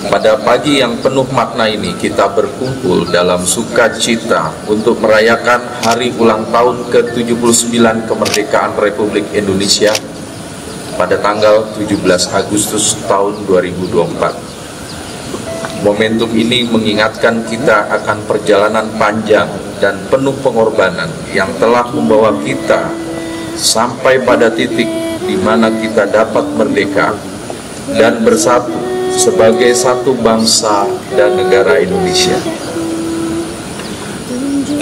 Pada pagi yang penuh makna ini, kita berkumpul dalam sukacita untuk merayakan hari ulang tahun ke-79 kemerdekaan Republik Indonesia pada tanggal 17 Agustus tahun 2024. Momentum ini mengingatkan kita akan perjalanan panjang dan penuh pengorbanan yang telah membawa kita sampai pada titik di mana kita dapat merdeka dan bersatu sebagai satu bangsa dan negara Indonesia.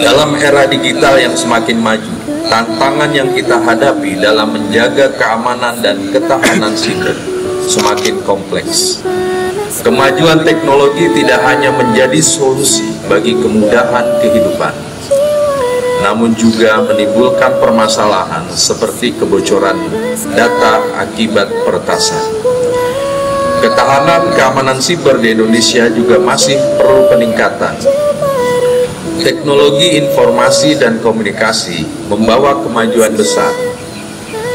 Dalam era digital yang semakin maju, tantangan yang kita hadapi dalam menjaga keamanan dan ketahanan siber semakin kompleks. Kemajuan teknologi tidak hanya menjadi solusi bagi kemudahan kehidupan, namun juga menimbulkan permasalahan seperti kebocoran data akibat peretasan. Ketahanan keamanan siber di Indonesia juga masih perlu peningkatan. Teknologi informasi dan komunikasi membawa kemajuan besar,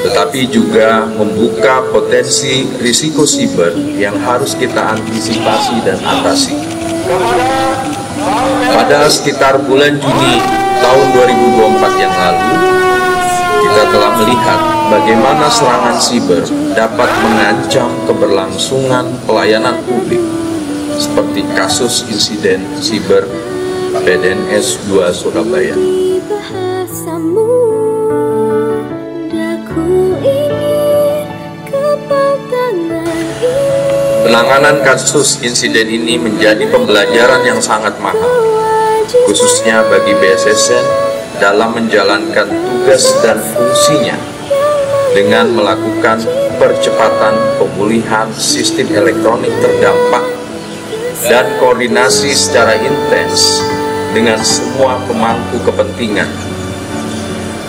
tetapi juga membuka potensi risiko siber yang harus kita antisipasi dan atasi. Pada sekitar bulan Juni tahun 2024 yang lalu, kita telah melihat bagaimana serangan siber dapat mengancam keberlangsungan pelayanan publik, seperti kasus insiden siber PDNS 2 Surabaya. Penanganan kasus insiden ini menjadi pembelajaran yang sangat mahal, khususnya bagi BSSN dalam menjalankan tugas dan fungsinya dengan melakukan percepatan pemulihan sistem elektronik terdampak dan koordinasi secara intens dengan semua pemangku kepentingan.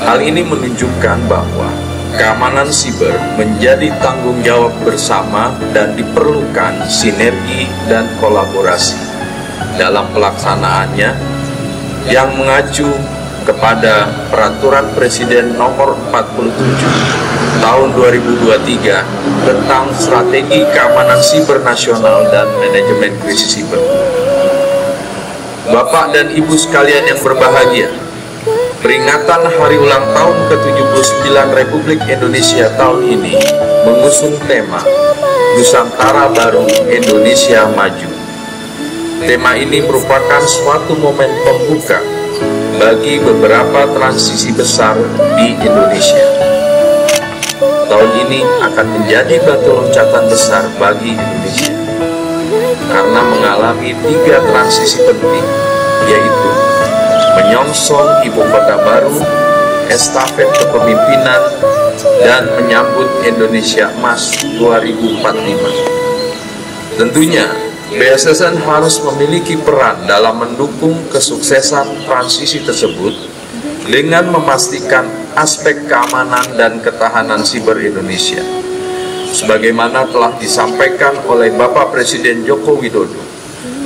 Hal ini menunjukkan bahwa keamanan siber menjadi tanggung jawab bersama dan diperlukan sinergi dan kolaborasi dalam pelaksanaannya yang mengacu kepada Peraturan Presiden Nomor 47 Tahun 2023 tentang Strategi Keamanan Siber Nasional dan Manajemen Krisis Siber. Bapak dan Ibu sekalian yang berbahagia, peringatan Hari Ulang Tahun ke-79 Republik Indonesia tahun ini mengusung tema Nusantara Baru Indonesia Maju. Tema ini merupakan suatu momen pembuka bagi beberapa transisi besar di Indonesia. Tahun ini akan menjadi batu loncatan besar bagi Indonesia karena mengalami 3 transisi penting, yaitu menyongsong ibu kota baru, estafet kepemimpinan, dan menyambut Indonesia Emas 2045. Tentunya BSSN harus memiliki peran dalam mendukung kesuksesan transisi tersebut dengan memastikan aspek keamanan dan ketahanan siber Indonesia, sebagaimana telah disampaikan oleh Bapak Presiden Joko Widodo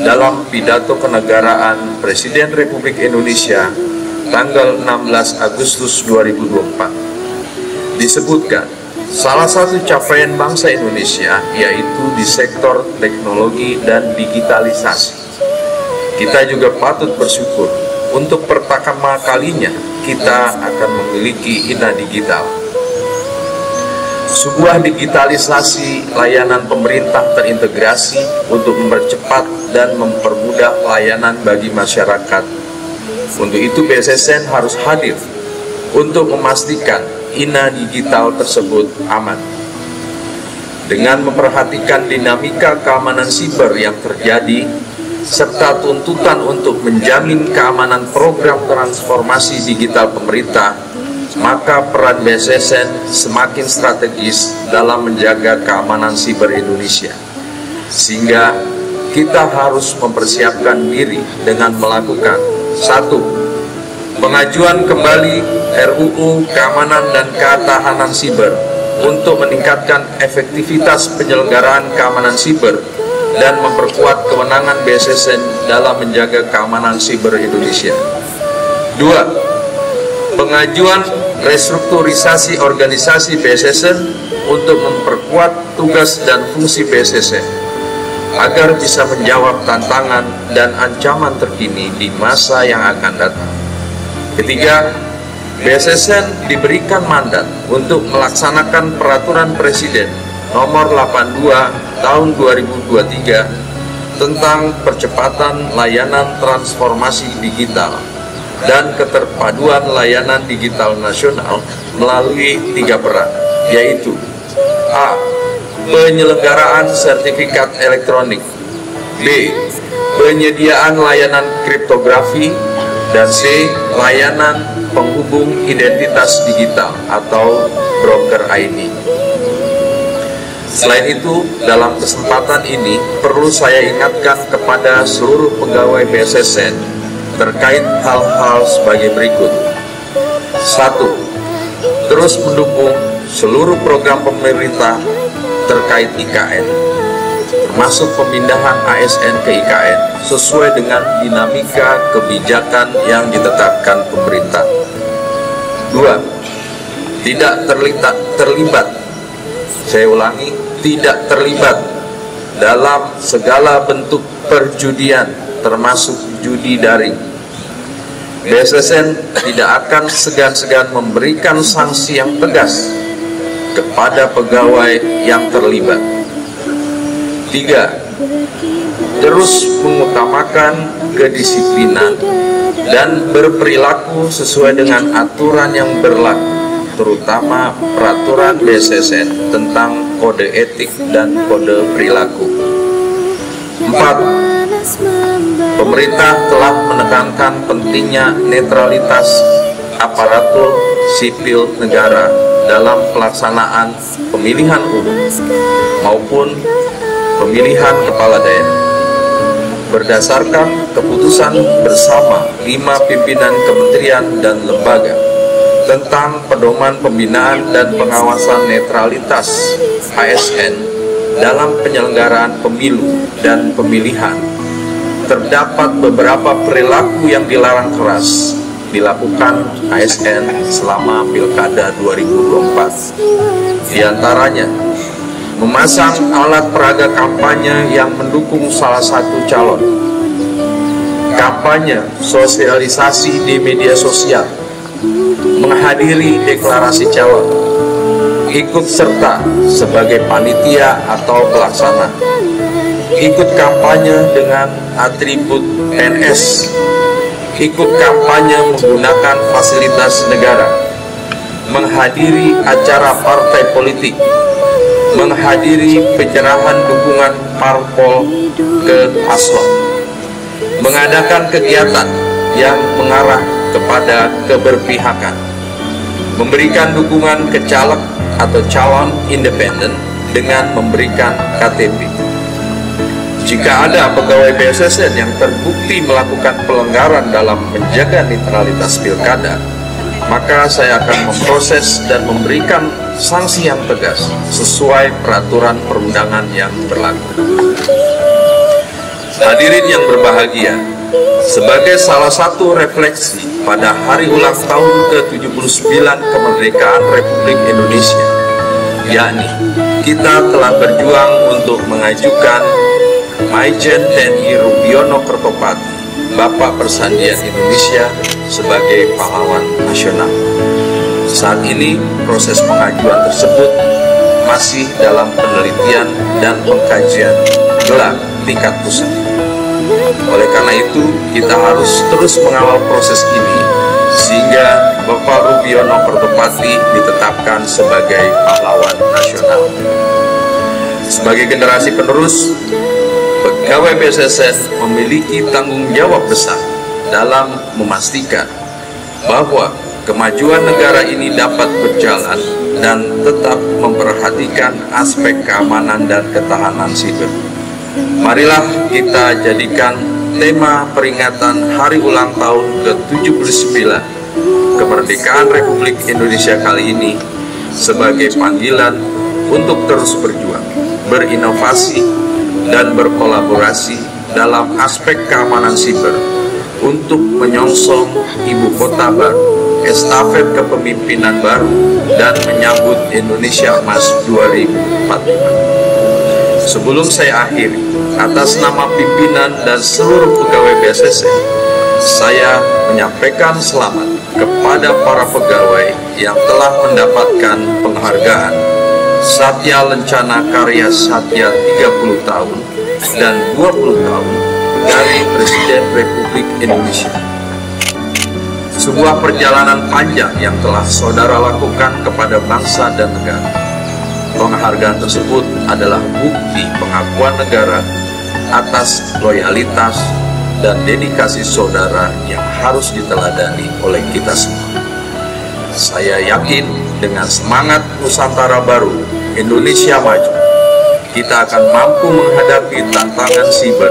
dalam pidato kenegaraan Presiden Republik Indonesia tanggal 16 Agustus 2024. Disebutkan, salah satu capaian bangsa Indonesia yaitu di sektor teknologi dan digitalisasi. Kita juga patut bersyukur untuk pertama kalinya kita akan memiliki INA Digital, sebuah digitalisasi layanan pemerintah terintegrasi untuk mempercepat dan mempermudah layanan bagi masyarakat. Untuk itu BSSN harus hadir untuk memastikan INA Digital tersebut aman. Dengan memperhatikan dinamika keamanan siber yang terjadi, serta tuntutan untuk menjamin keamanan program transformasi digital pemerintah, maka peran BSSN semakin strategis dalam menjaga keamanan siber Indonesia. Sehingga kita harus mempersiapkan diri dengan melakukan 1. Pengajuan kembali RUU Keamanan dan Ketahanan Siber untuk meningkatkan efektivitas penyelenggaraan keamanan siber dan memperkuat kewenangan BSSN dalam menjaga keamanan siber Indonesia. 2. Pengajuan restrukturisasi organisasi BSSN untuk memperkuat tugas dan fungsi BSSN. agar bisa menjawab tantangan dan ancaman terkini di masa yang akan datang. Ketiga, BSSN diberikan mandat untuk melaksanakan Peraturan Presiden Nomor 82 Tahun 2023 tentang percepatan layanan transformasi digital dan keterpaduan layanan digital nasional melalui 3 peran, yaitu A. Penyelenggaraan sertifikat elektronik, B. Penyediaan layanan kriptografi, dan C. Layanan penghubung identitas digital atau broker ID. Selain itu, dalam kesempatan ini perlu saya ingatkan kepada seluruh pegawai BSSN terkait hal-hal sebagai berikut. 1. Terus mendukung seluruh program pemerintah terkait IKN, termasuk pemindahan ASN ke IKN sesuai dengan dinamika kebijakan yang ditetapkan pemerintah. 2. Tidak terlibat, saya ulangi, tidak terlibat dalam segala bentuk perjudian termasuk judi daring. BSSN tidak akan segan-segan memberikan sanksi yang tegas kepada pegawai yang terlibat. 3. Terus mengutamakan kedisiplinan dan berperilaku sesuai dengan aturan yang berlaku, terutama peraturan BSSN tentang kode etik dan kode perilaku. 4. Pemerintah telah menekankan pentingnya netralitas aparatur sipil negara dalam pelaksanaan pemilihan umum maupun pemilihan kepala daerah. Berdasarkan keputusan bersama 5 pimpinan kementerian dan lembaga tentang pedoman pembinaan dan pengawasan netralitas ASN dalam penyelenggaraan pemilu dan pemilihan, terdapat beberapa perilaku yang dilarang keras dilakukan ASN selama Pilkada 2024. Di antaranya, memasang alat peraga kampanye yang mendukung salah satu calon, kampanye sosialisasi di media sosial, menghadiri deklarasi calon, ikut serta sebagai panitia atau pelaksana, ikut kampanye dengan atribut PNS, ikut kampanye menggunakan fasilitas negara, menghadiri acara partai politik, menghadiri penyerahan dukungan parpol ke paslon, mengadakan kegiatan yang mengarah kepada keberpihakan, memberikan dukungan ke caleg atau calon independen dengan memberikan KTP. Jika ada pegawai BSSN yang terbukti melakukan pelanggaran dalam menjaga netralitas pilkada, maka saya akan memproses dan memberikan sanksi yang tegas sesuai peraturan perundangan yang berlaku. Hadirin yang berbahagia, sebagai salah satu refleksi pada hari ulang tahun ke-79 kemerdekaan Republik Indonesia, yakni kita telah berjuang untuk mengajukan Maijen TNI Rubiono Kertopati, Bapak Persandian Indonesia, sebagai pahlawan nasional. Saat ini proses pengajuan tersebut masih dalam penelitian dan pengkajian gelar tingkat pusat. Oleh karena itu, kita harus terus mengawal proses ini sehingga Bapak Rubiono Kertopati ditetapkan sebagai pahlawan nasional. Sebagai generasi penerus, pegawai BSSN memiliki tanggung jawab besar dalam memastikan bahwa kemajuan negara ini dapat berjalan dan tetap memperhatikan aspek keamanan dan ketahanan siber. Marilah kita jadikan tema peringatan hari ulang tahun ke-79 kemerdekaan Republik Indonesia kali ini sebagai panggilan untuk terus berjuang, berinovasi, dan berkolaborasi dalam aspek keamanan siber untuk menyongsong ibu kota baru, estafet kepemimpinan baru, dan menyambut Indonesia Emas 2045. Sebelum saya akhiri, atas nama pimpinan dan seluruh pegawai BSSN, saya menyampaikan selamat kepada para pegawai yang telah mendapatkan penghargaan Satya Lencana Karya Satya 30 tahun dan 20 tahun dari Presiden Republik Indonesia. Sebuah perjalanan panjang yang telah saudara lakukan kepada bangsa dan negara. Penghargaan tersebut adalah bukti pengakuan negara atas loyalitas dan dedikasi saudara yang harus diteladani oleh kita semua. Saya yakin dengan semangat Nusantara baru, Indonesia maju, kita akan mampu menghadapi tantangan siber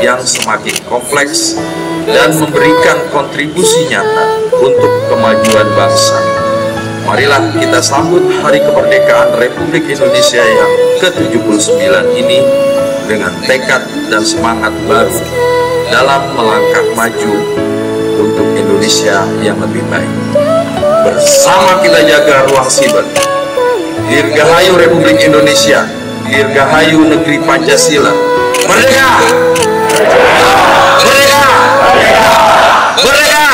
yang semakin kompleks dan memberikan kontribusi nyata untuk kemajuan bangsa. Marilah kita sambut Hari Kemerdekaan Republik Indonesia yang ke-79 ini dengan tekad dan semangat baru dalam melangkah maju untuk Indonesia yang lebih baik. Bersama kita jaga ruang siber. Dirgahayu Republik Indonesia, Dirgahayu Negeri Pancasila. Merdeka! Merdeka! Merdeka! Merdeka!